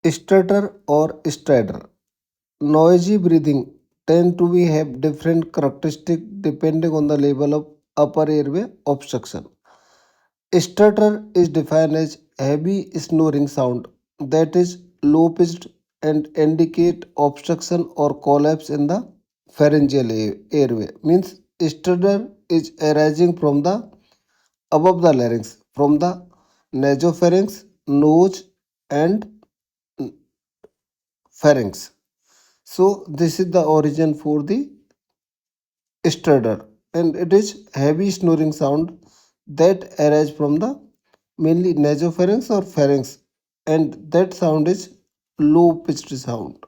Stutter or stridor. Noisy breathing tend to be have different characteristics depending on the level of upper airway obstruction. Stutter is defined as heavy snoring sound that is low pitched and indicate obstruction or collapse in the pharyngeal airway. Means stutter is arising from the above the larynx, from the nasopharynx, nose, and pharynx. So this is the origin for the stridor, and it is heavy snoring sound that arises from the mainly nasopharynx or pharynx, and that sound is low pitched sound.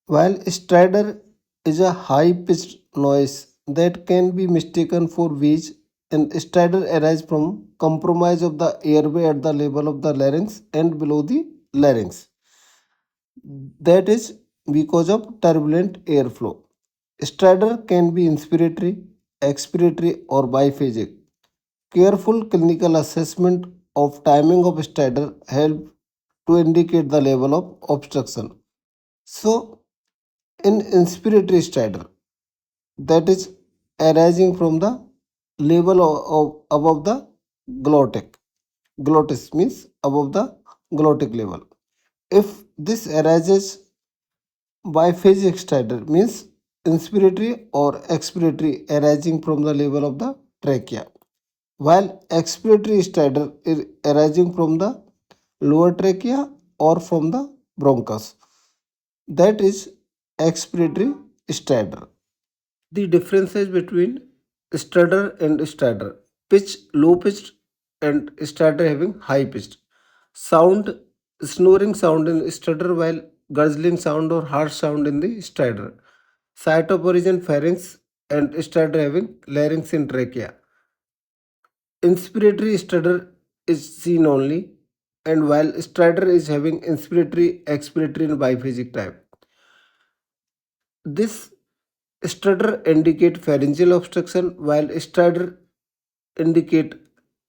While stridor is a high pitched noise that can be mistaken for wheeze, and stridor arises from compromise of the airway at the level of the larynx and below the larynx. That is because of turbulent airflow. Stridor can be inspiratory, expiratory, or biphasic. Careful clinical assessment of timing of stridor help to indicate the level of obstruction. So, in inspiratory stridor, that is arising from the level of above the glottic. Glottis means above the glottic level. If this arises biphasic stridor means inspiratory or expiratory arising from the level of the trachea, while expiratory stridor is arising from the lower trachea or from the bronchus. That is expiratory stridor. The differences between stridor and stridor: pitch low pitched and stridor having high pitched. Sound snoring sound in stridor while guzzling sound or harsh sound in the stridor. Site of origin pharynx and stridor having larynx and trachea. Inspiratory stridor is seen only, and while stridor is having inspiratory, expiratory and biphasic type. This stridor indicate pharyngeal obstruction while stridor indicate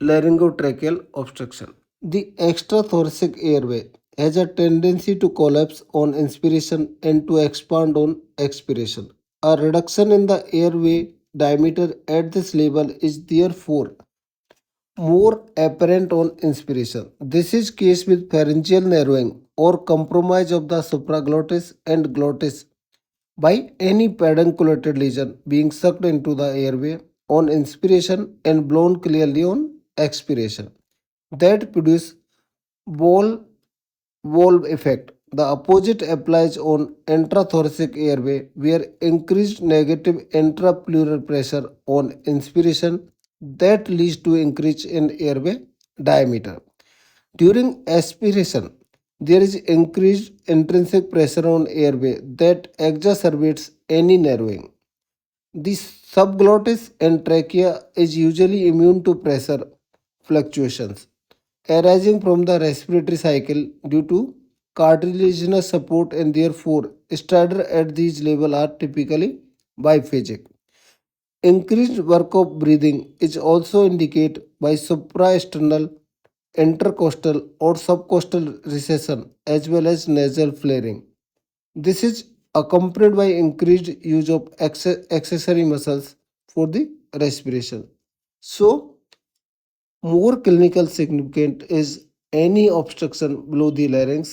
laryngotracheal obstruction. The extrathoracic airway has a tendency to collapse on inspiration and to expand on expiration. A reduction in the airway diameter at this level is therefore more apparent on inspiration. This is case with pharyngeal narrowing or compromise of the supraglottis and glottis by any pedunculated lesion being sucked into the airway on inspiration and blown clearly on expiration. That produce ball valve effect. The opposite applies on intrathoracic airway where increased negative intrapleural pressure on inspiration that leads to increase in airway diameter. During aspiration, there is increased intrinsic pressure on airway that exacerbates any narrowing. The subglottis and trachea is usually immune to pressure fluctuations arising from the respiratory cycle due to cartilaginous support, and therefore stridor at these levels are typically biphasic. Increased work of breathing is also indicated by supraesternal, intercostal or subcostal recession as well as nasal flaring. This is accompanied by increased use of accessory muscles for the respiration. So, more clinical significant is any obstruction below the larynx